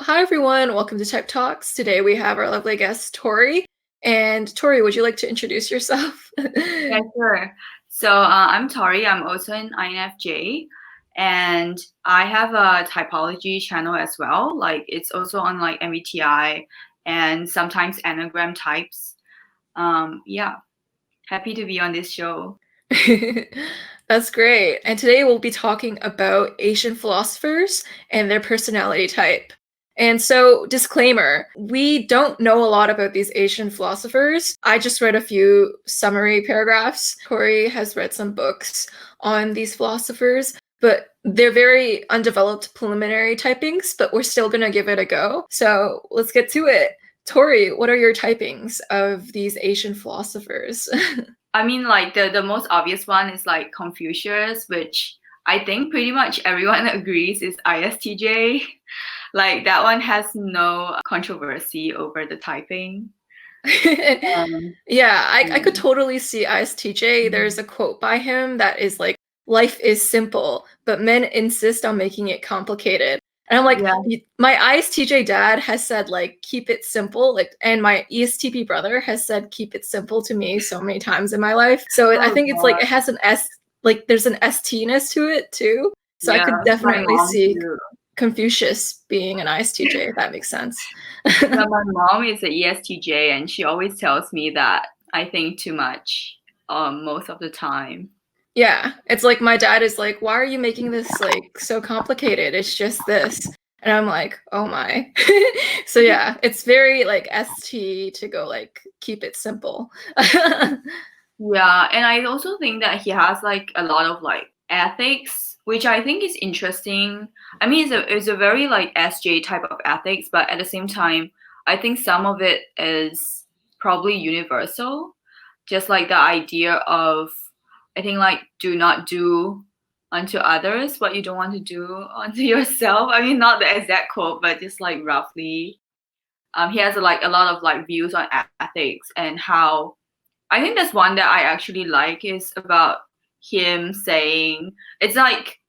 Hi everyone, welcome to Type Talks. Today we have our lovely guest Tori. And Tori, would you like to introduce yourself? Yeah, sure. So I'm Tori. I'm also an INFJ, and I have a typology channel as well. Like it's also on like MBTI and sometimes Enneagram types. Yeah, happy to be on this show. That's great. And today we'll be talking about Asian philosophers and their personality type. And so, disclaimer, we don't know a lot about these Asian philosophers. I just read a few summary paragraphs. Corey has read some books on these philosophers, but they're very undeveloped preliminary typings, but we're still going to give it a go. So, let's get to it. Tori, what are your typings of these Asian philosophers? I mean, like the most obvious one is like Confucius, which I think pretty much everyone agrees is ISTJ. Like that one has no controversy over the typing. Yeah, I could Yeah. totally see ISTJ. There's a quote by him that is like, life is simple, but men insist on making it complicated. And I'm like, Yeah. my ISTJ dad has said like keep it simple, like, and my ESTP brother has said keep it simple to me so many times in my life. So I Oh think it's like God. it has an S, like there's an ST-ness to it too. So I Yeah, could my definitely mom see too. Confucius being an ISTJ, if that makes sense. Yeah, my mom is a ESTJ, and she always tells me that I think too much, most of the time. Yeah, it's like my dad is like, "Why are you making this like so complicated? It's just this." And I'm like, "Oh my." So yeah, it's very like ST to go like keep it simple. Yeah, and I also think that he has like a lot of like ethics, which I think is interesting. I mean, it's a very like SJ type of ethics, but at the same time, I think some of it is probably universal. Just like the idea of, I think like do not do unto others what you don't want to do unto yourself. I mean, not the exact quote, but just like roughly. He has like a lot of like views on ethics and how I think there's one that I actually like is about him saying it's like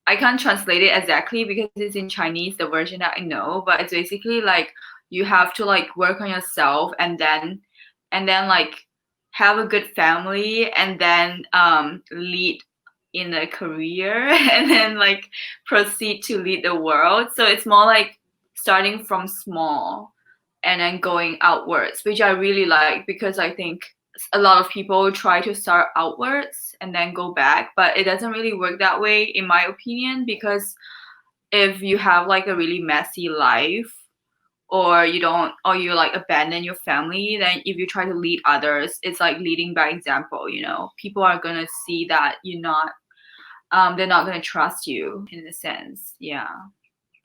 I can't translate it exactly because it's in Chinese, the version that I know, but it's basically like you have to like work on yourself and then like have a good family and then lead in a career and then like proceed to lead the world. So it's more like starting from small and then going outwards, which I really like because I think a lot of people try to start outwards and then go back, but it doesn't really work that way, in my opinion, because if you have like a really messy life or you don't or you like abandon your family, then if you try to lead others, it's like leading by example. People are gonna see that you're not they're not gonna trust you in a sense. Yeah.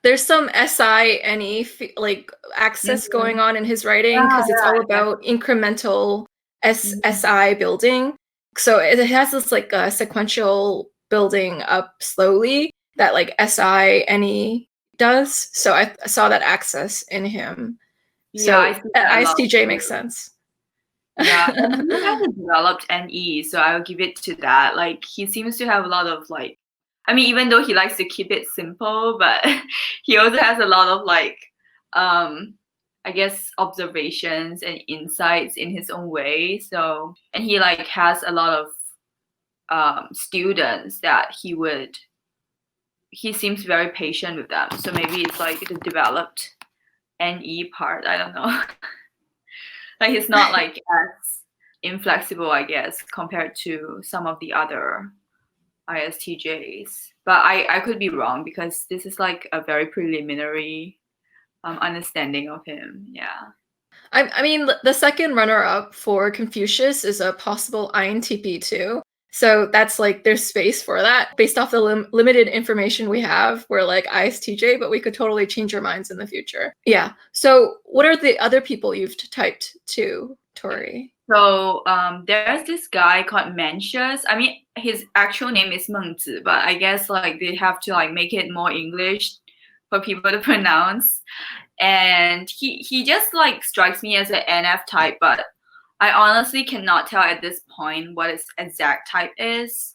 There's some SINE like access Mhm. going on in his writing Yeah, because it's yeah, all about exactly. incremental Mhm. SI building. So it has this like sequential building up slowly that like SINE does. So I saw that access in him. Yeah, I So see that a lot ISTJ makes too. sense. Yeah, and he has a developed NE, so I'll give it to that. Like he seems to have a lot of like, I mean, even though he likes to keep it simple, but he also has a lot of like, um, I guess observations and insights in his own way. So, and he like has a lot of students that he seems very patient with them. So maybe it's like the developed NE part. I don't know. Like he's not like as inflexible, I guess, compared to some of the other ISTJs. But I could be wrong because this is like a very preliminary understanding of him. Yeah. I mean, the second runner-up for Confucius is a possible INTP too. So that's like there's space for that based off the limited information we have. We're like ISTJ, but we could totally change our minds in the future. Yeah. So what are the other people you've typed to, Tori? So there's this guy called Mencius. I mean, his actual name is Mengzi, but I guess like they have to like make it more English for people to pronounce. And he just like strikes me as an NF type, but I honestly cannot tell at this point what his exact type is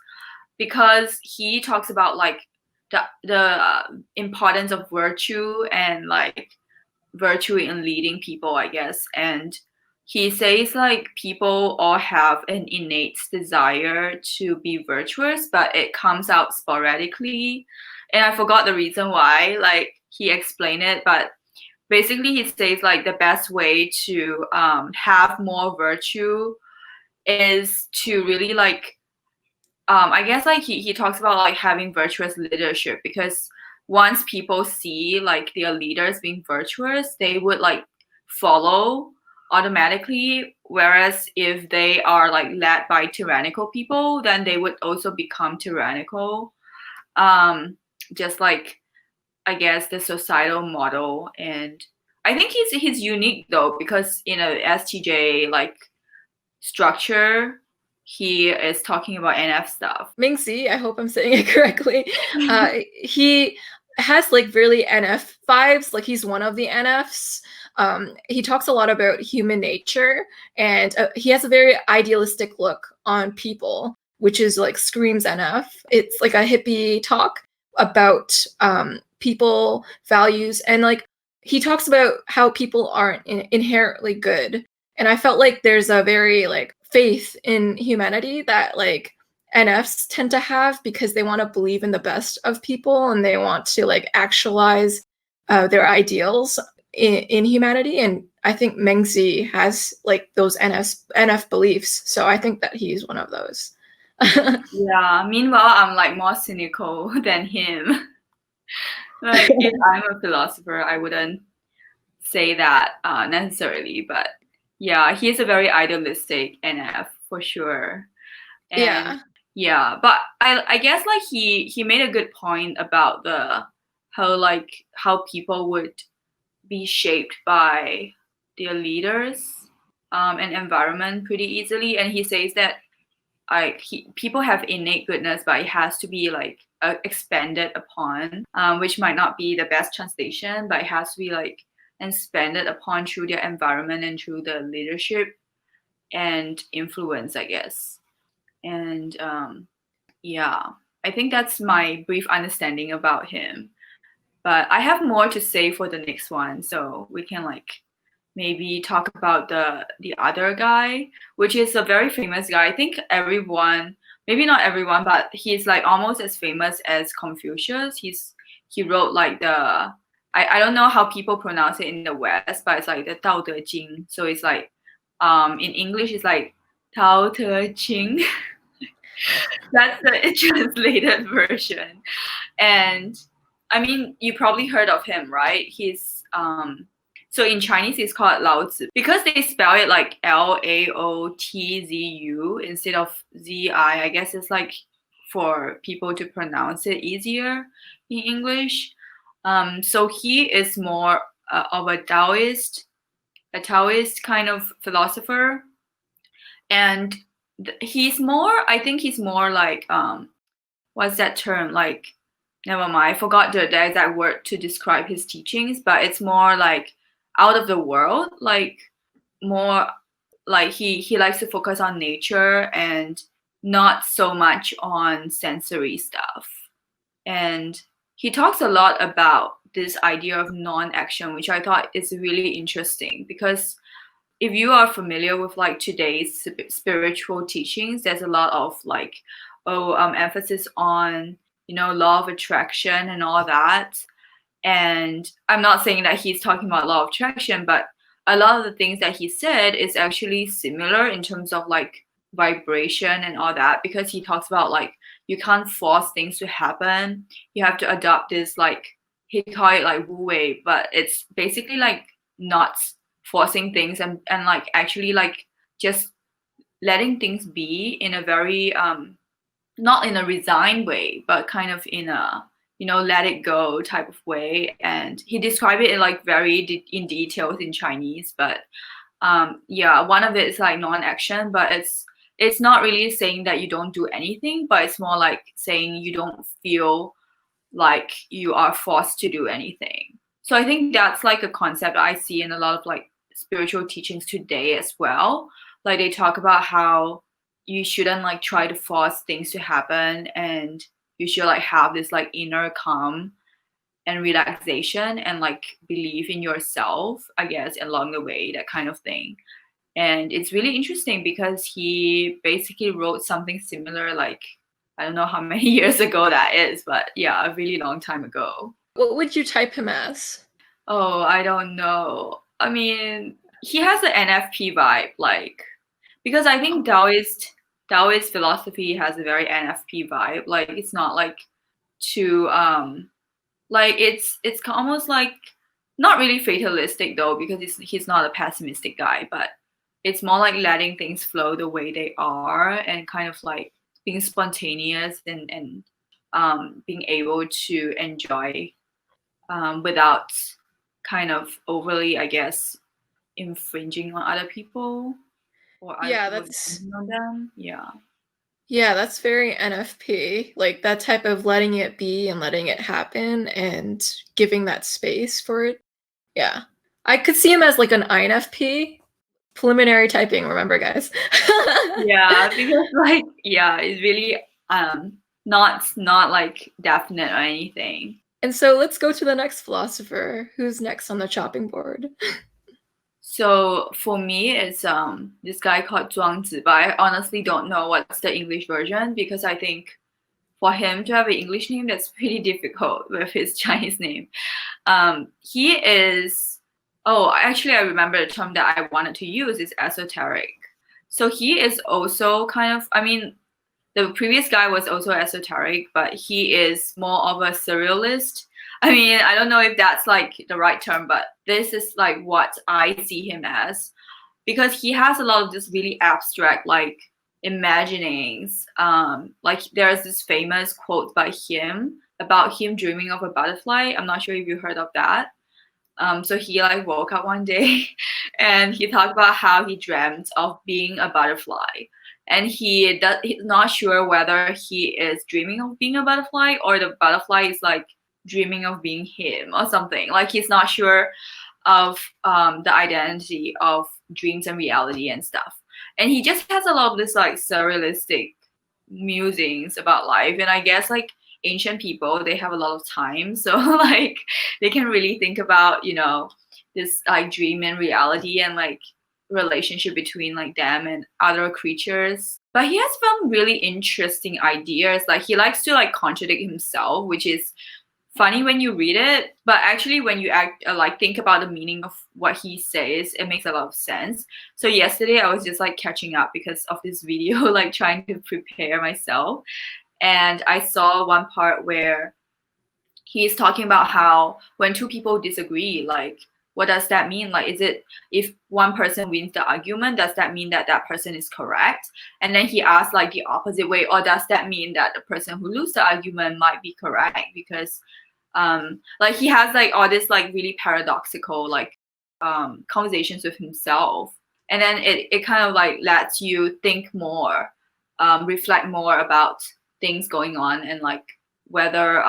because he talks about like the importance of virtue and like virtue in leading people, I guess. And he says like people all have an innate desire to be virtuous, but it comes out sporadically. And I forgot the reason why, like he explained it, but basically he says like the best way to have more virtue is to really like I guess like he talks about like having virtuous leadership, because once people see like their leaders being virtuous, they would like follow automatically. Whereas if they are like led by tyrannical people, then they would also become tyrannical. Just like I guess the societal model. And I think he's unique though, because in a STJ like structure, he is talking about NF stuff. Mingxi, I hope I'm saying it correctly. He has like really NF vibes, like he's one of the NFs. He talks a lot about human nature, and he has a very idealistic look on people, which is like screams NF. It's like a hippie talk about people, values, and like he talks about how people aren't inherently good. And I felt like there's a very like faith in humanity that like NFs tend to have, because they want to believe in the best of people and they want to like actualize their ideals in humanity. And I think Mengzi has like those NF beliefs. So I think that he's one of those. Yeah, meanwhile, I'm like more cynical than him. Like, if I'm a philosopher, I wouldn't say that necessarily, but yeah, he's a very idealistic NF for sure. And yeah, but I guess like he made a good point about the how people would be shaped by their leaders and environment pretty easily. And he says that people have innate goodness, but it has to be like expanded upon, which might not be the best translation, but it has to be like expanded upon through their environment and through the leadership and influence, I guess. And yeah, I think that's my brief understanding about him. But I have more to say for the next one, so we can like maybe talk about the other guy, which is a very famous guy. I think everyone, maybe not everyone, but he's like almost as famous as Confucius. He wrote like I don't know how people pronounce it in the West, but it's like the Tao Te Ching. So it's like in English it's like Tao Te Ching. That's the translated version. And I mean, you probably heard of him, right? He's so in Chinese it's called Lao Tzu, because they spell it like Laotzu instead of Zi. I guess it's like for people to pronounce it easier in English. So he is more of a Taoist kind of philosopher, and I think he's more like what's that term, like never mind, I forgot the exact word to describe his teachings, but it's more like out of the world, like more like he likes to focus on nature and not so much on sensory stuff. And he talks a lot about this idea of non-action, which I thought is really interesting, because if you are familiar with like today's spiritual teachings, there's a lot of like emphasis on law of attraction and all that. And I'm not saying that he's talking about law of attraction, but a lot of the things that he said is actually similar in terms of like vibration and all that, because he talks about like you can't force things to happen. You have to adopt this, like he call it like wu wei, but it's basically like not forcing things and like actually like just letting things be in a very not in a resigned way, but kind of in a let it go type of way. And he described it in like very in details in Chinese, but yeah, one of it is like non-action, but it's not really saying that you don't do anything, but it's more like saying you don't feel like you are forced to do anything. So I think that's like a concept I see in a lot of like spiritual teachings today as well. Like they talk about how you shouldn't like try to force things to happen, and you should like have this like inner calm and relaxation and like belief in yourself, I guess, along the way, that kind of thing. And it's really interesting because he basically wrote something similar, like, I don't know how many years ago that is, but yeah, a really long time ago. What would you type him as? Oh, I don't know. I mean, he has an NFP vibe, like, because I think Taoist philosophy has a very NFP vibe. Like, it's not like too like it's almost like not really fatalistic though, because he's not a pessimistic guy, but it's more like letting things flow the way they are and kind of like being spontaneous and being able to enjoy without kind of overly, I guess, infringing on other people or other Yeah, people that's depending on them. yeah, that's very NFP. Like that type of letting it be and letting it happen and giving that space for it. Yeah. I could see him as like an INFP. Preliminary typing, remember guys. Yeah, because like it's really not like definite or anything. And so let's go to the next philosopher. Who's next on the chopping board? So for me, it's this guy called Zhuangzi, but I honestly don't know what's the English version because I think for him to have an English name, that's pretty difficult with his Chinese name. He is. Oh, actually, I remember the term that I wanted to use is esoteric. So he is also kind of. I mean, the previous guy was also esoteric, but he is more of a surrealist. I mean, I don't know if that's like the right term, but this is like what I see him as, because he has a lot of this really abstract like imaginings. Like there's this famous quote by him about him dreaming of a butterfly. I'm not sure if you heard of that. So he like woke up one day and he talked about how he dreamt of being a butterfly. And he's not sure whether he is dreaming of being a butterfly or the butterfly is like dreaming of being him or something. Like he's not sure of the identity of dreams and reality and stuff. And he just has a lot of this like surrealistic musings about life. And I guess like ancient people, they have a lot of time, so like they can really think about this like dream and reality and like relationship between like them and other creatures. But he has some really interesting ideas. Like he likes to like contradict himself, which is funny when you read it, but actually when you like think about the meaning of what he says, it makes a lot of sense. So yesterday I was just like catching up because of this video, like trying to prepare myself, and I saw one part where he's talking about how when two people disagree, like what does that mean? Like, is it if one person wins the argument, does that mean that that person is correct? And then he asked like the opposite way, or does that mean that the person who loses the argument might be correct? Because like he has like all this like really paradoxical like conversations with himself, and then it kind of like lets you think more, reflect more about things going on, and like whether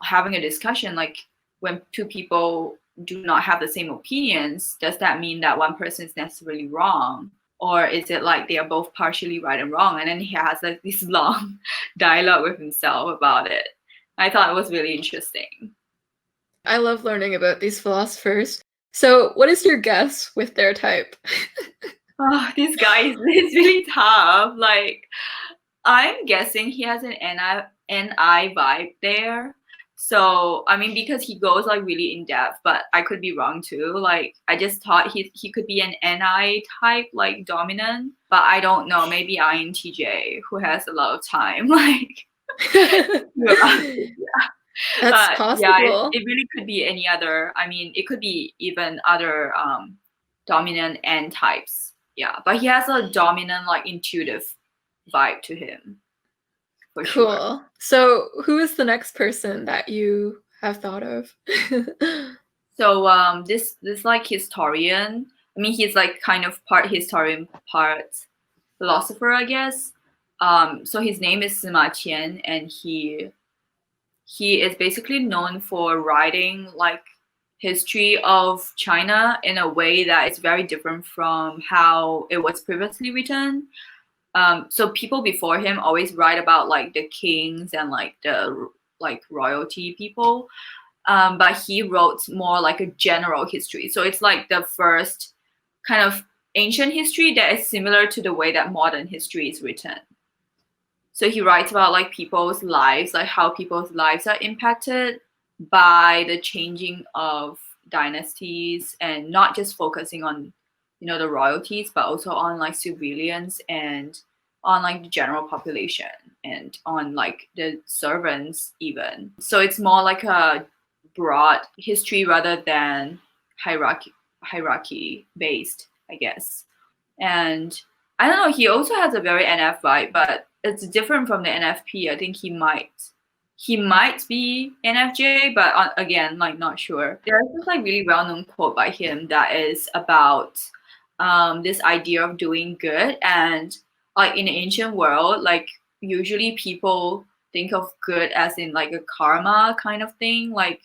having a discussion, like when two people do not have the same opinions, does that mean that one person is necessarily wrong, or is it like they are both partially right and wrong? And then he has like this long dialogue with himself about it. I thought it was really interesting. I love learning about these philosophers. So what is your guess with their type? Oh, this guy is really tough. Like, I'm guessing he has an NI vibe there. So, I mean, because he goes like really in depth, but I could be wrong too. Like, I just thought he could be an NI type, like dominant, but I don't know. Maybe INTJ, who has a lot of time. Like, That's but yeah, possible. it really could be any other. I mean, it could be even other dominant N types. Yeah, but he has a dominant, like intuitive vibe to him, for sure. Cool. So who is the next person that you have thought of? So this like historian. I mean, he's like kind of part historian, part philosopher, I guess. So his name is Sima Qian, and he is basically known for writing like history of China in a way that is very different from how it was previously written. So people before him always write about like the kings and like the like royalty people. But he wrote more like a general history. So it's like the first kind of ancient history that is similar to the way that modern history is written. So he writes about like people's lives, like how people's lives are impacted by the changing of dynasties, and not just focusing on, you know, the royalties, but also on like civilians and on like the general population and on like the servants even. So it's more like a broad history rather than hierarchy based, I guess. And I don't know, he also has a very NF vibe, but it's different from the NFP. I think he might be NFJ, but again, like not sure. There's this like really well-known quote by him that is about this idea of doing good, and like in the ancient world, like usually people think of good as in like a karma kind of thing, like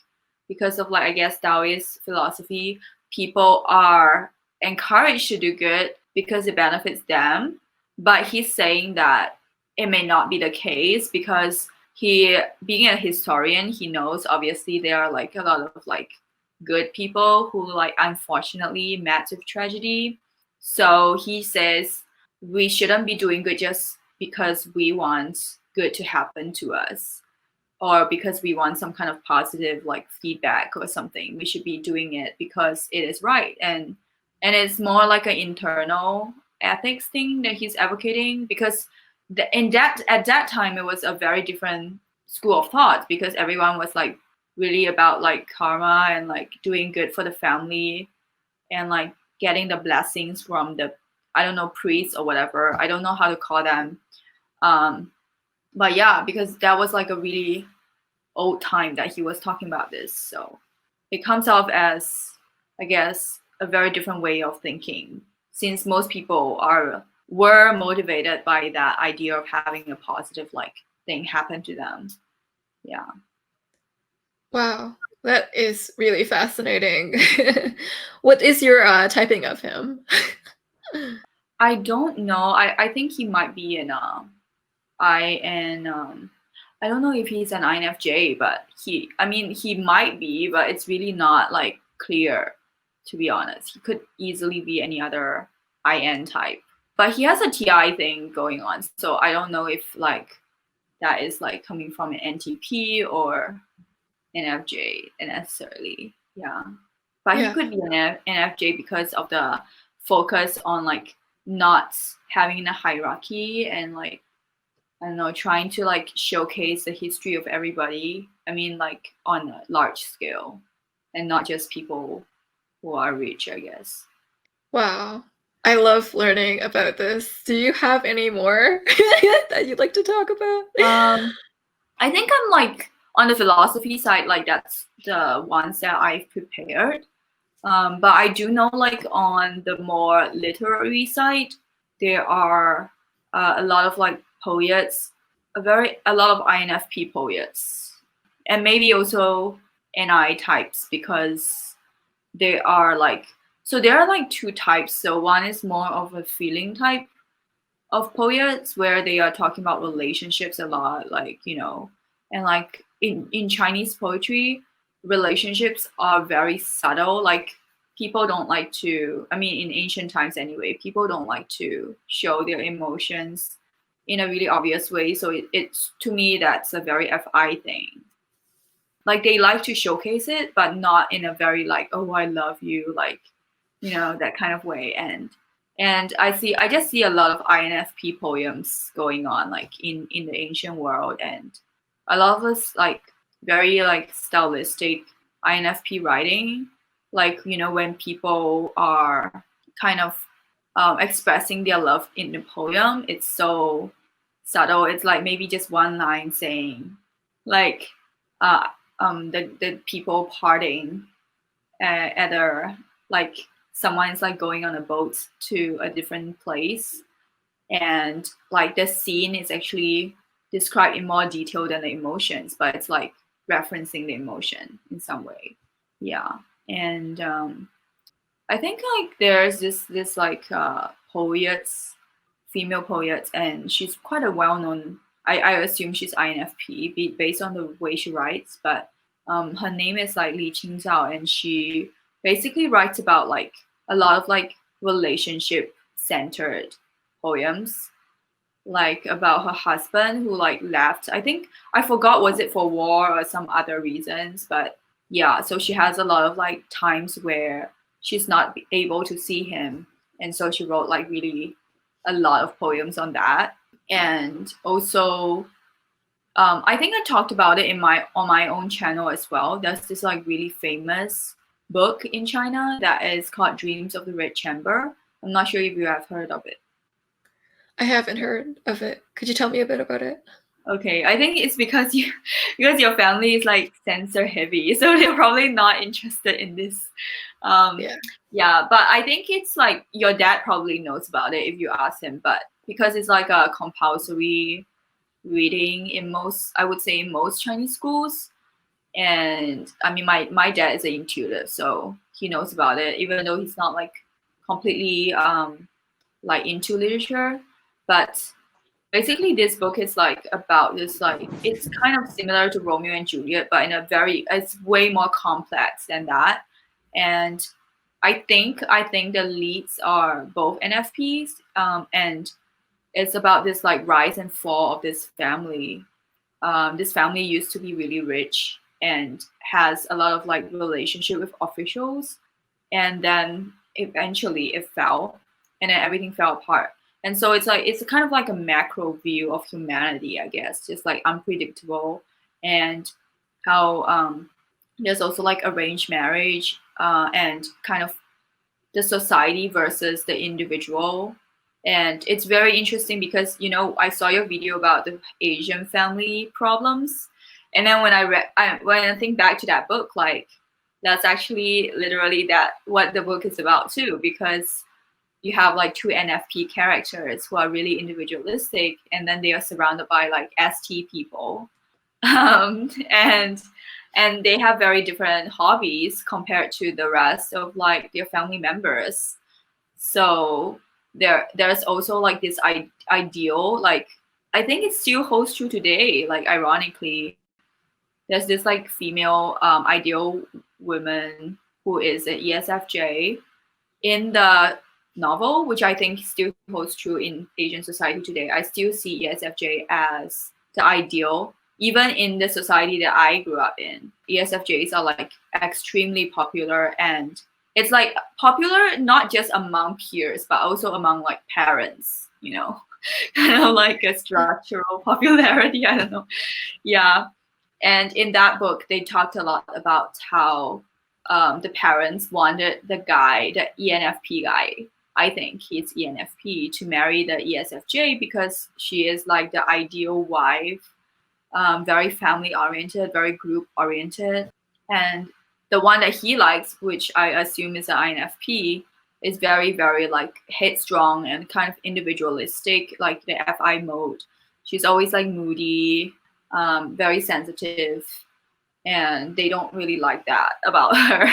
because of like I guess Taoist philosophy, people are encouraged to do good because it benefits them. But he's saying that it may not be the case because he, being a historian, he knows obviously there are like a lot of like good people who like unfortunately met with tragedy. So he says we shouldn't be doing good just because we want good to happen to us or because we want some kind of positive like feedback or something. We should be doing it because it is right. And it's more like an internal ethics thing that he's advocating, because at that time it was a very different school of thought, because everyone was like really about like karma and like doing good for the family and like getting the blessings from the, I don't know, priests or whatever. I don't know how to call them. But yeah, because that was like a really old time that he was talking about this. So it comes off as, I guess, a very different way of thinking, since most people were motivated by that idea of having a positive like thing happen to them. Yeah. Wow, that is really fascinating. What is your typing of him? I don't know. I think he might be an I don't know if he's an INFJ, but he might be, but it's really not like clear, to be honest. He could easily be any other IN type. But he has a TI thing going on, so I don't know if like that is like coming from an NTP or NFJ necessarily. Yeah. But he could be an NFJ because of the focus on like not having a hierarchy and like, I don't know, trying to like showcase the history of everybody. I mean, like on a large scale and not just people who are rich, I guess. Wow. I love learning about this. Do you have any more that you'd like to talk about? I think I'm like on the philosophy side, like that's the ones that I've prepared. But I do know like on the more literary side, there are a lot of like poets, a lot of INFP poets, and maybe also NI types, because they are like, so there are like two types. So one is more of a feeling type of poets where they are talking about relationships a lot, like, you know, and like in Chinese poetry, relationships are very subtle. Like people don't like to, I mean, in ancient times anyway, people don't like to show their emotions in a really obvious way. So it's, to me, that's a very FI thing. Like they like to showcase it, but not in a very like, oh, I love you, like, you know, that kind of way. And I just see a lot of INFP poems going on like in the ancient world, and a lot of us like very like stylistic INFP writing, like, you know, when people are kind of expressing their love in the poem, it's so subtle. It's like maybe just one line saying like uh the people parting at a, like someone is like going on a boat to a different place, and like the scene is actually described in more detail than the emotions, but it's like referencing the emotion in some way. Yeah. And I think like there's this like poets, female poets, and she's quite a well-known I assume she's INFP based on the way she writes, but her name is like Li Qingzhao, and she basically writes about like a lot of like relationship centered poems, like about her husband who like left. I think I forgot, was it for war or some other reasons, but yeah, so she has a lot of like times where she's not able to see him, and so she wrote like really a lot of poems on that. And also I think I talked about it on my own channel as well. There's this like really famous book in China that is called Dreams of the Red Chamber. I'm not sure if you have heard of it. I haven't heard of it. Could you tell me a bit about it? Okay, I think it's because because your family is like censor heavy, so they're probably not interested in this. Yeah. Yeah, but I think it's like your dad probably knows about it if you ask him. But because it's like a compulsory reading in most, I would say in most Chinese schools, and I mean my dad is an intuitive, so he knows about it, even though he's not like completely like into literature, but basically this book is like about this, like it's kind of similar to Romeo and Juliet, but in a very, it's way more complex than that. And I think the leads are both NFPs, and it's about this like rise and fall of this family. This family used to be really rich and has a lot of like relationship with officials, and then eventually it fell, and then everything fell apart. And so it's like it's kind of like a macro view of humanity, I guess, just like unpredictable, and how there's also like arranged marriage, and kind of the society versus the individual. And it's very interesting because, you know, I saw your video about the Asian family problems, and then when when I think back to that book, like that's actually literally that what the book is about too, because you have like two NFP characters who are really individualistic, and then they are surrounded by like ST people, and they have very different hobbies compared to the rest of like their family members. So there's also like this ideal, like I think it still holds true today, like ironically, there's this like female ideal woman who is an ESFJ in the novel, which I think still holds true in Asian society today. I still see ESFJ as the ideal, even in the society that I grew up in. ESFJs are like extremely popular, and it's like popular not just among peers, but also among like parents, you know, kind of like a structural popularity. I don't know. Yeah. And in that book, they talked a lot about how the parents wanted the guy, the ENFP guy, I think he's ENFP, to marry the ESFJ because she is like the ideal wife, very family oriented, very group oriented. And the one that he likes, which I assume is an INFP, is very, very like headstrong and kind of individualistic, like the FI mode. She's always like moody, very sensitive, and they don't really like that about her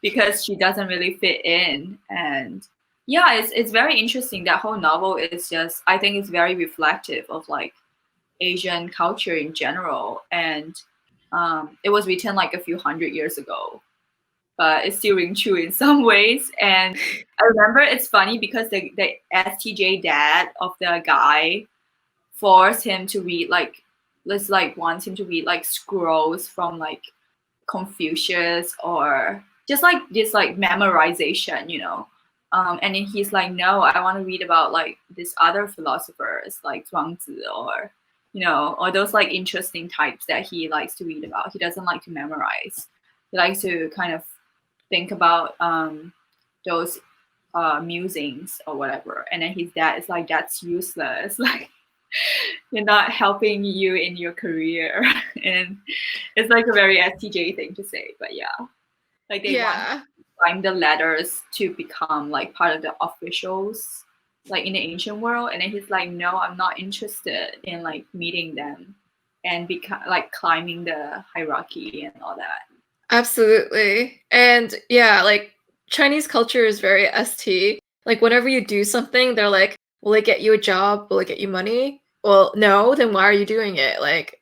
because she doesn't really fit in. And yeah, it's very interesting. That whole novel is just, I think it's very reflective of like Asian culture in general, and it was written like a few hundred years ago, but it's still ring true in some ways. And I remember it's funny because the STJ dad of the guy forced him to read like, wants him to read like scrolls from like Confucius, or just like this like memorization, you know. And then he's like, no, I want to read about like these other philosophers like Zhuangzi, or you know, or those like interesting types that he likes to read about. He doesn't like to memorize. He likes to kind of think about those musings or whatever. And then his dad is like, that's useless. Like, they're not helping you in your career. And it's like a very STJ thing to say, but yeah, like they want to climb the ladders to become like part of the officials, like in the ancient world. And then he's like, no, I'm not interested in like meeting them and become like climbing the hierarchy and all that. Absolutely. And yeah, like Chinese culture is very ST. Like whenever you do something, they're like, will it get you a job? Will it get you money? well, no, then why are you doing it? Like,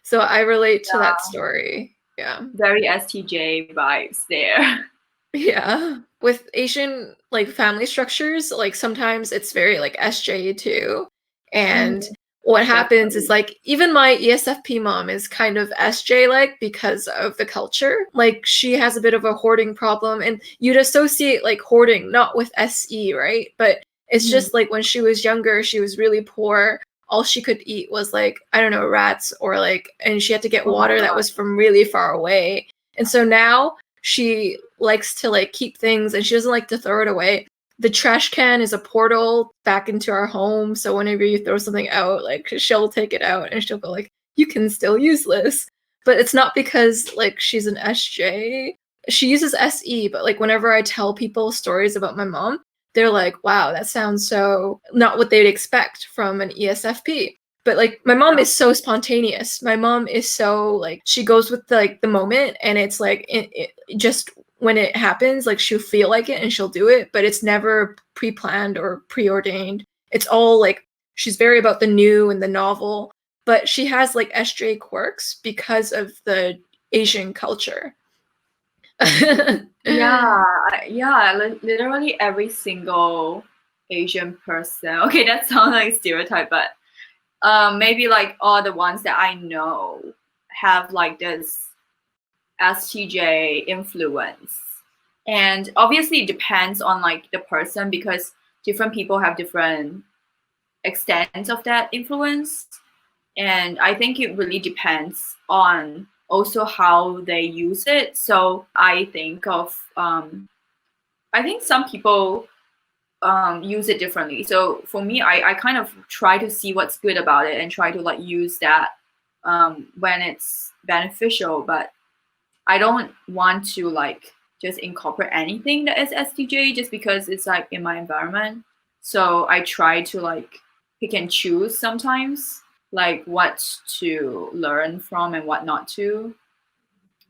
so I relate to that story. Yeah. Very STJ vibes there. Yeah. With Asian like family structures, like sometimes it's very like SJ too. And what happens is Definitely. like even my ESFP mom is kind of SJ like because of the culture. Like she has a bit of a hoarding problem, and you'd associate like hoarding not with SE, right? But it's just like when she was younger, she was really poor. All she could eat was like, I don't know, rats or like, and she had to get Oh my water that God. was from really far away. And so now she likes to like keep things and she doesn't like to throw it away. The trash can is a portal back into our home, so whenever you throw something out, like she'll take it out and she'll go like, you can still use this. But it's not because like she's an SJ. She uses SE, but like whenever I tell people stories about my mom, they're like, wow, that sounds so not what they'd expect from an ESFP. But like my mom is so spontaneous. My mom is so like she goes with like the moment, and it's like it just when it happens, like she'll feel like it and she'll do it, but it's never pre-planned or preordained. It's all like she's very about the new and the novel, but she has like SJ quirks because of the Asian culture. Literally every single Asian person. Okay, that sounds like stereotype, but maybe like all the ones that I know have like this STJ influence. And obviously it depends on like the person because different people have different extents of that influence. And I think it really depends on also how they use it. So I think some people use it differently. So for me, I kind of try to see what's good about it and try to like use that when it's beneficial. But I don't want to like just incorporate anything that is STJ just because it's like in my environment. So I try to like pick and choose sometimes, like what to learn from and what not to.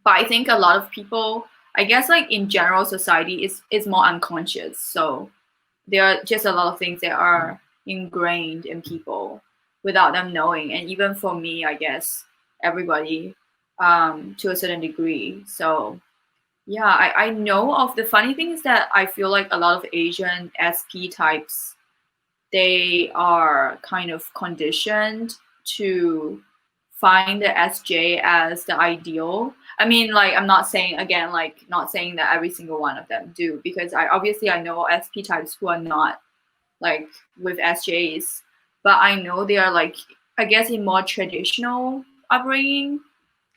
But I think a lot of people, I guess like in general society is more unconscious. So there are just a lot of things that are ingrained in people without them knowing. And even for me, I guess everybody to a certain degree. So yeah, I know of the funny thing is that I feel like a lot of Asian SP types, they are kind of conditioned to find the SJ as the ideal. I mean, like, I'm not saying again, like, not saying that every single one of them do, because I know SP types who are not like with SJs, but I know they are like, I guess in more traditional upbringing,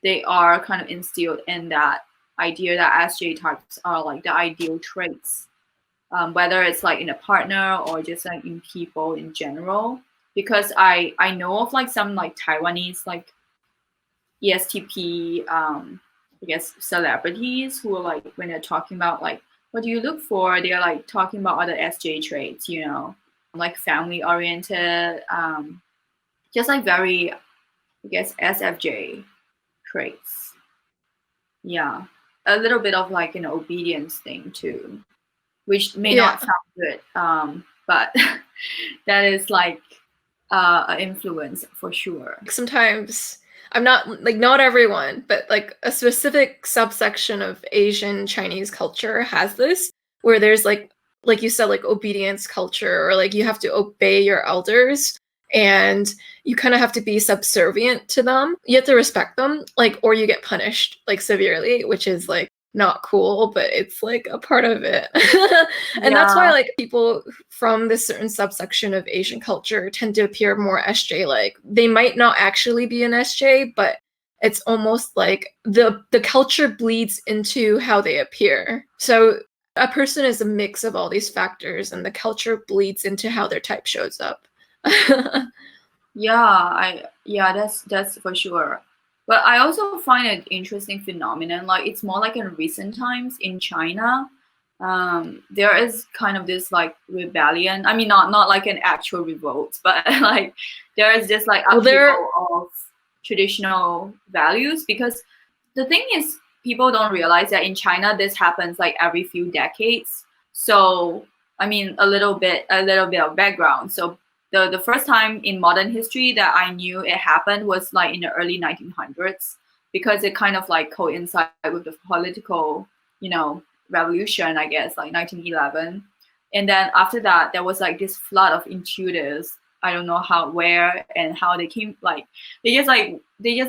they are kind of instilled in that idea that SJ types are like the ideal traits, whether it's like in a partner or just like in people in general. Because I know of like some like Taiwanese like ESTP, I guess celebrities who are like when they're talking about like what do you look for, they're like talking about other SJ traits, you know, like family oriented, just like very I guess SFJ traits. Yeah, a little bit of like an obedience thing too, which may Yeah. not sound good, but that is like an influence for sure. Sometimes I'm not like not everyone, but like a specific subsection of Asian Chinese culture has this where there's like you said like obedience culture or like you have to obey your elders and you kind of have to be subservient to them. You have to respect them like or you get punished like severely, which is like not cool, but it's like a part of it. And that's why Yeah, like people from this certain subsection of Asian culture tend to appear more SJ like. They might not actually be an SJ, but it's almost like the culture bleeds into how they appear. So a person is a mix of all these factors and the culture bleeds into how their type shows up. yeah, that's for sure. But I also find it interesting phenomenon. Like it's more like in recent times in China, there is kind of this like rebellion. I mean, not like an actual revolt, but like there is this like Well, there upheaval of traditional values because the thing is people don't realize that in China this happens like every few decades. So I mean a little bit of background. So the first time in modern history that I knew it happened was like in the early 1900s, because it kind of like coincided with the political, revolution, I guess, like 1911. And then after that, there was like this flood of intuitives. I don't know where and how they came. Like they just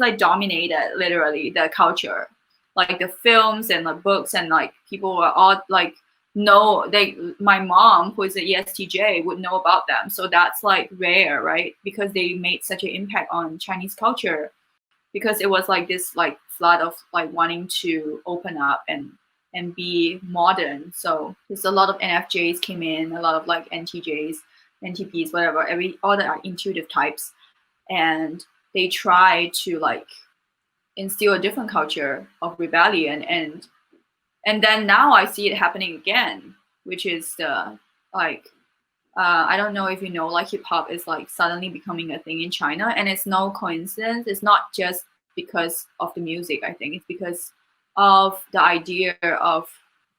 like dominated literally the culture, like the films and the books, and like people were all like my mom, who is an ESTJ, would know about them. So that's like rare, right? Because they made such an impact on Chinese culture, because it was like this like flood of like wanting to open up and be modern. So there's a lot of NFJs came in, a lot of like NTJs, NTPs, whatever, all the intuitive types, and they try to like instill a different culture of rebellion, and then now I see it happening again, which is the like I don't know if you know, like hip hop is like suddenly becoming a thing in China, and it's no coincidence. It's not just because of the music. I think it's because of the idea of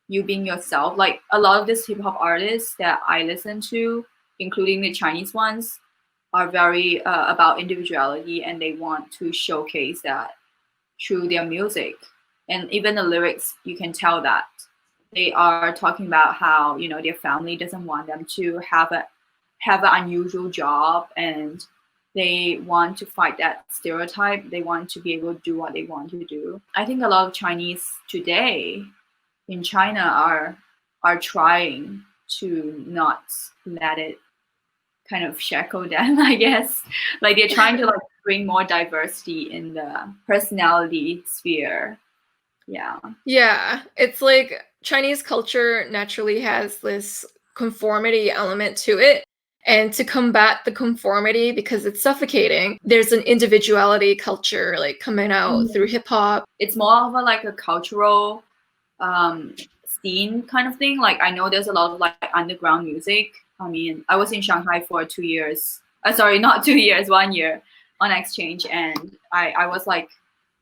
you being yourself. Like a lot of these hip hop artists that I listen to, including the Chinese ones, are very about individuality, and they want to showcase that through their music. And even the lyrics, you can tell that they are talking about how their family doesn't want them to have an unusual job, and they want to fight that stereotype. They want to be able to do what they want to do. I think a lot of Chinese today in China are trying to not let it kind of shackle them, I guess. Like they're trying to like bring more diversity in the personality sphere. Yeah, it's like Chinese culture naturally has this conformity element to it. And to combat the conformity, because it's suffocating, there's an individuality culture like coming out through hip hop. It's more of a cultural scene kind of thing. Like I know there's a lot of like underground music. I mean, I was in Shanghai for 2 years. Sorry, not 2 years, 1 year on exchange, and I was like,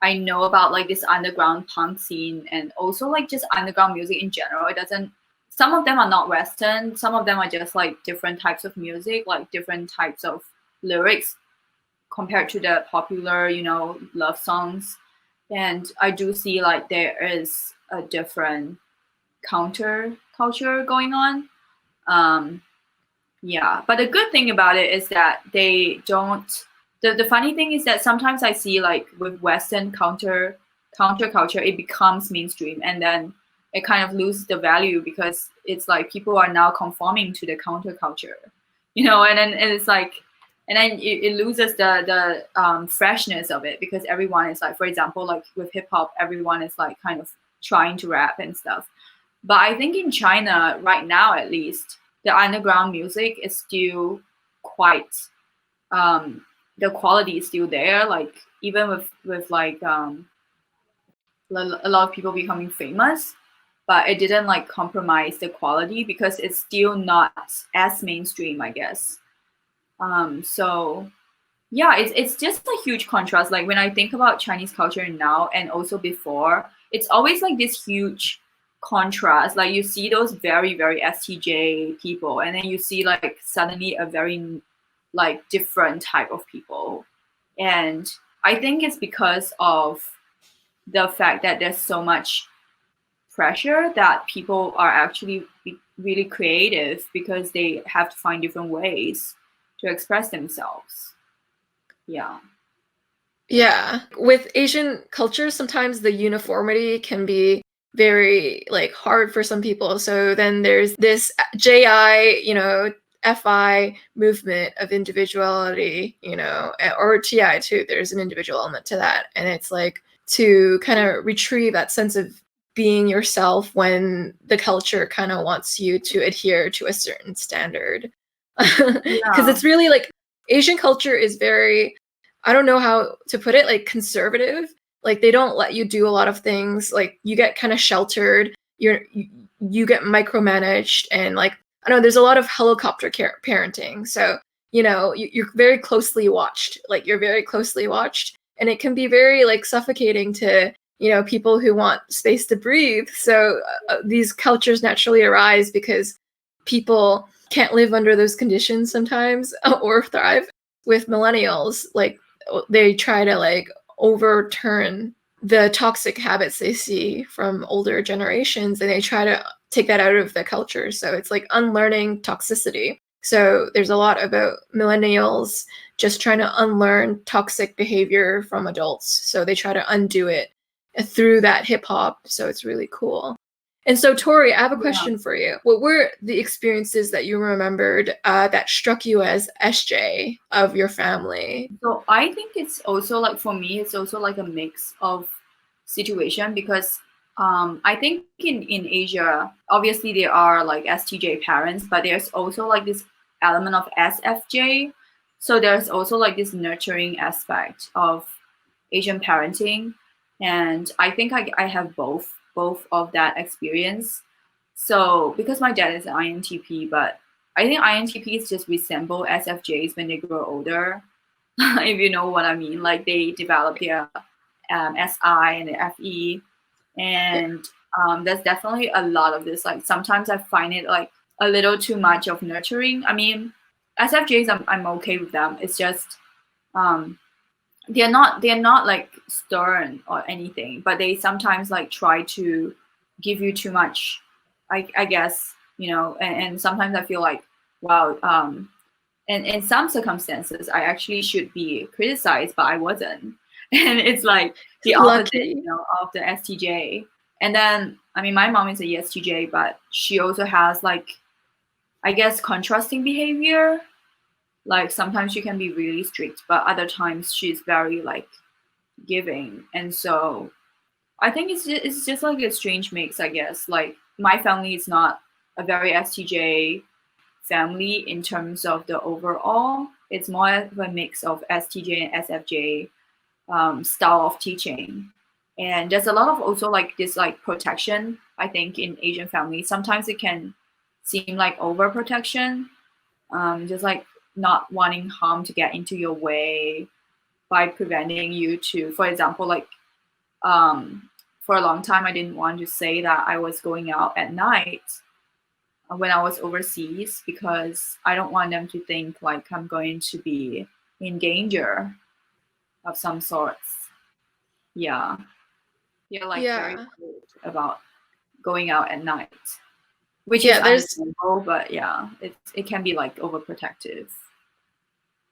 I know about like this underground punk scene, and also like just underground music in general. Some of them are not Western. Some of them are just like different types of music, like different types of lyrics compared to the popular, love songs. And I do see like there is a different counter culture going on. But the good thing about it is that they don't. The funny thing is that sometimes I see like with Western counter culture, it becomes mainstream, and then it kind of loses the value, because it's like people are now conforming to the counter culture, and then it's like, and then it loses the freshness of it, because everyone is like, for example, like with hip hop, everyone is like kind of trying to rap and stuff. But I think in China right now, at least, the underground music is still quite the quality is still there, like even with like a lot of people becoming famous, but it didn't like compromise the quality, because it's still not as mainstream, I guess. So yeah, it's just a huge contrast. Like when I think about Chinese culture now and also before, it's always like this huge contrast. Like you see those very, very STJ people, and then you see like suddenly a very like different type of people. And I think it's because of the fact that there's so much pressure that people are actually really creative, because they have to find different ways to express themselves. Yeah, with Asian culture, sometimes the uniformity can be very like hard for some people. So then there's this JI, FI movement of individuality, or TI too. There's an individual element to that. And it's like to kind of retrieve that sense of being yourself when the culture kind of wants you to adhere to a certain standard. Because it's really like Asian culture is very, I don't know how to put it, like conservative. Like they don't let you do a lot of things. Like you get kind of sheltered. You get micromanaged, and like I don't know, there's a lot of helicopter parenting. So you're very closely watched. Like you're very closely watched, and it can be very like suffocating to people who want space to breathe. So these cultures naturally arise because people can't live under those conditions sometimes or thrive. With millennials, like they try to like overturn the toxic habits they see from older generations, and they try to take that out of the culture. So it's like unlearning toxicity. So there's a lot about millennials just trying to unlearn toxic behavior from adults. So they try to undo it through that hip hop. So it's really cool. And so, Tori, I have a question for you. What were the experiences that you remembered that struck you as SJ of your family? So I think it's also like, for me, it's also like a mix of situation, because I think in Asia, obviously there are like STJ parents, but there's also like this element of SFJ. So there's also like this nurturing aspect of Asian parenting. And I think I have both of that experience. So because my dad is an INTP, but I think INTPs just resemble SFJs when they grow older. If you know what I mean, like they develop their SI and the FE, and there's definitely a lot of this. Like sometimes I find it like a little too much of nurturing. I mean, SFJs, I'm okay with them. It's just they're not like stern or anything, but they sometimes like try to give you too much. I guess, you know, and sometimes I feel like, wow, and in some circumstances, I actually should be criticized, but I wasn't. And it's like the opposite, you know, of the STJ. And then, I mean, my mom is a ESTJ, but she also has like, I guess, contrasting behavior. Like sometimes she can be really strict, but other times she's very like giving. And so I think it's just like a strange mix, I guess. Like my family is not a very STJ family in terms of the overall. It's more of a mix of STJ and SFJ style of teaching. And there's a lot of also like this like protection, I think, in Asian families. Sometimes it can seem like overprotection, just like not wanting harm to get into your way by preventing you to, for example, like for a long time I didn't want to say that I was going out at night when I was overseas, because I don't want them to think like I'm going to be in danger of some sorts. Yeah. You're like very good about going out at night, which is understandable, but yeah, it can be like overprotective.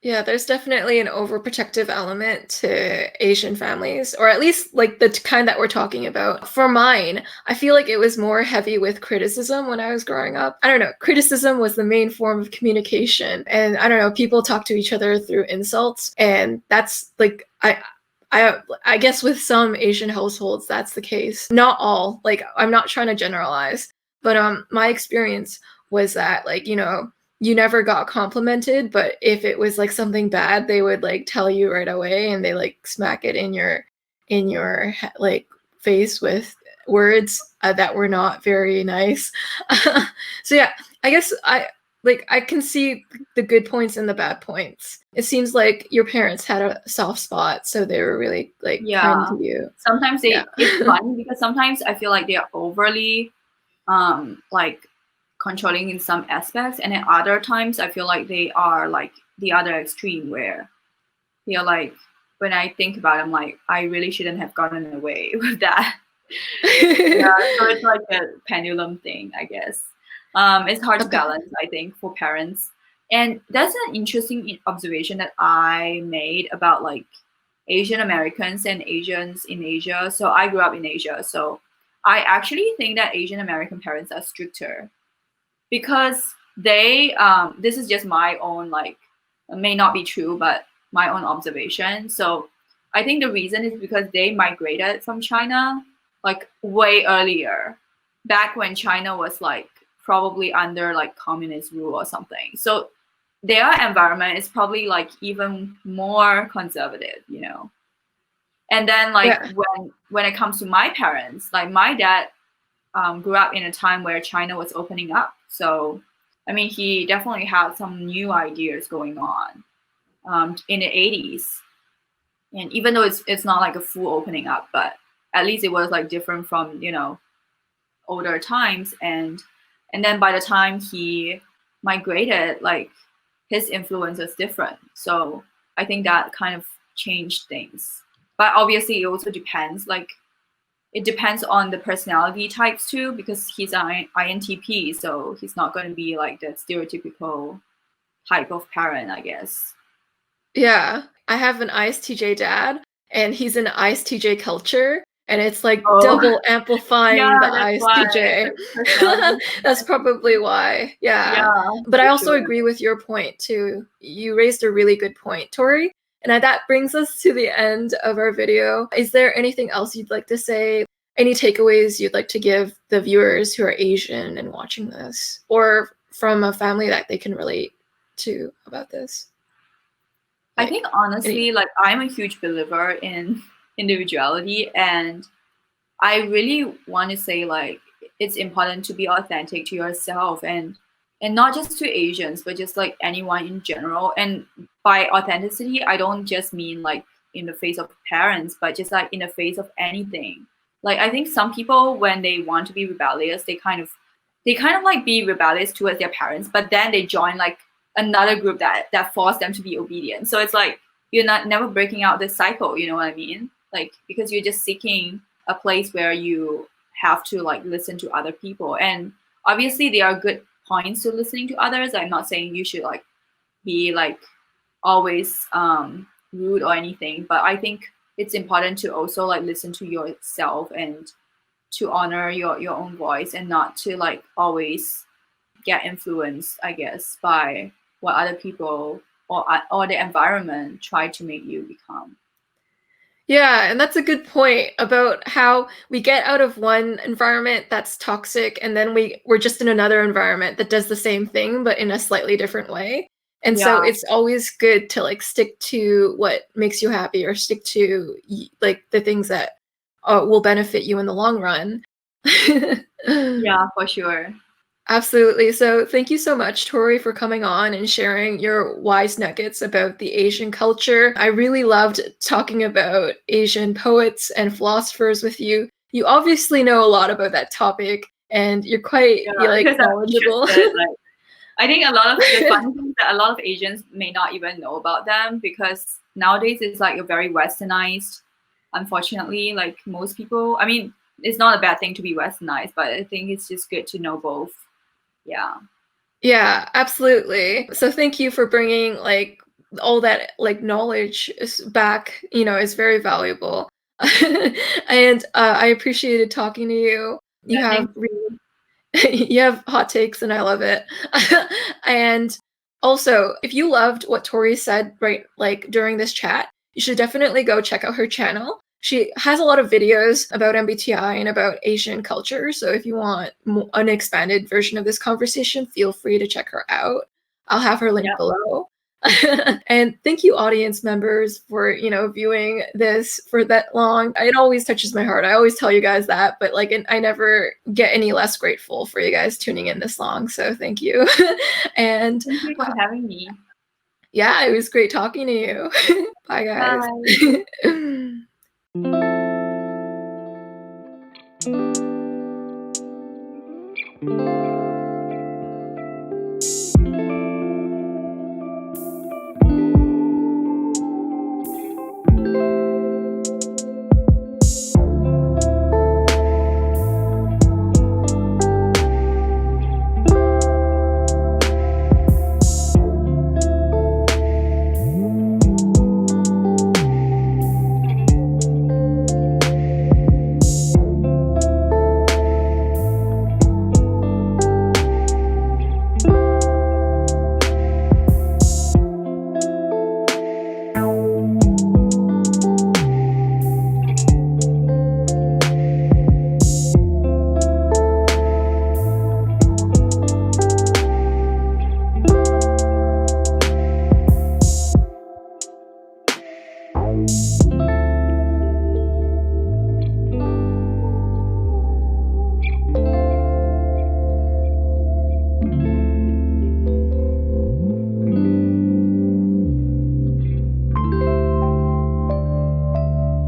Yeah, there's definitely an overprotective element to Asian families, or at least like the kind that we're talking about. For mine, I feel like it was more heavy with criticism when I was growing up. I don't know, criticism was the main form of communication. And I don't know, people talk to each other through insults. And that's like, I guess with some Asian households, that's the case. Not all, like I'm not trying to generalize, but my experience was that like, you know, you never got complimented, but if it was like something bad, they would like tell you right away, and they like smack it in your like face with words that were not very nice. So yeah, I guess I can see the good points and the bad points. It seems like your parents had a soft spot, so they were really like kind to you. Sometimes it's funny because sometimes I feel like they're overly like controlling in some aspects, and at other times I feel like they are like the other extreme, where they're like, when I think about it, I'm like, I really shouldn't have gotten away with that. Yeah, so it's like a pendulum thing, I guess. It's hard to balance, I think, for parents. And that's an interesting observation that I made about like Asian Americans and Asians in Asia. So I grew up in Asia, so I actually think that Asian American parents are stricter, because they this is just my own, like, may not be true, but my own observation. So I think the reason is because they migrated from China like way earlier, back when China was like probably under like communist rule or something. So their environment is probably like even more conservative, you know. And then like when it comes to my parents, like my dad grew up in a time where China was opening up. So, I mean, he definitely had some new ideas going on in the 80s. And even though it's not like a full opening up, but at least it was like different from, you know, older times. And then by the time he migrated, like his influence is different. So I think that kind of changed things. But obviously it also depends, like it depends on the personality types too, because he's an INTP, so he's not going to be like the stereotypical type of parent, I guess. Yeah, I have an ISTJ dad, and he's an ISTJ culture, and it's like Oh, double yeah, amplifying the that's why. ISTJ. Personality. That's probably why. Yeah. Yeah, But I for also sure. agree with your point too. You raised a really good point, Tori. And that brings us to the end of our video. Is there anything else you'd like to say? Any takeaways you'd like to give the viewers who are Asian and watching this, or from a family that they can relate to about this? I think honestly, like I'm a huge believer in individuality, and I really want to say like it's important to be authentic to yourself, and not just to Asians, but just like anyone in general. And by authenticity, I don't just mean like in the face of parents, but just like in the face of anything. Like I think some people when they want to be rebellious, they kind of like be rebellious towards their parents, but then they join like another group that force them to be obedient. So it's like you're not never breaking out this cycle, you know what I mean? Like because you're just seeking a place where you have to like listen to other people. And obviously there are good points to listening to others. I'm not saying you should like be like always rude or anything, but I think it's important to also like listen to yourself and to honor your own voice, and not to like always get influenced, I guess, by what other people or the environment try to make you become. Yeah, and that's a good point about how we get out of one environment that's toxic, and then we're just in another environment that does the same thing but in a slightly different way. And so Yeah, it's always good to like stick to what makes you happy, or stick to like the things that will benefit you in the long run. yeah, for sure. Absolutely. So thank you so much, Tori, for coming on and sharing your wise nuggets about the Asian culture. I really loved talking about Asian poets and philosophers with you. You obviously know a lot about that topic, and Yeah, you're like because I'm knowledgeable. interested. Like, I think a lot of the funny things that a lot of Asians may not even know about them, because nowadays it's like a very westernized. Unfortunately, like most people, I mean, it's not a bad thing to be westernized, but I think it's just good to know both. Yeah. Yeah, absolutely. So thank you for bringing like all that like knowledge back, is very valuable. And I appreciated talking to you. You Yeah, thank have you. you have hot takes and I love it. And also, if you loved what Tori said right like during this chat, you should definitely go check out her channel. She has a lot of videos about MBTI and about Asian culture. So if you want an expanded version of this conversation, feel free to check her out. I'll have her link Yeah. below. And thank you, audience members, for viewing this for that long. It always touches my heart. I always tell you guys that, but like I never get any less grateful for you guys tuning in this long. So thank you. And Thank you for having me. yeah, it was great talking to you. Bye, guys. Bye.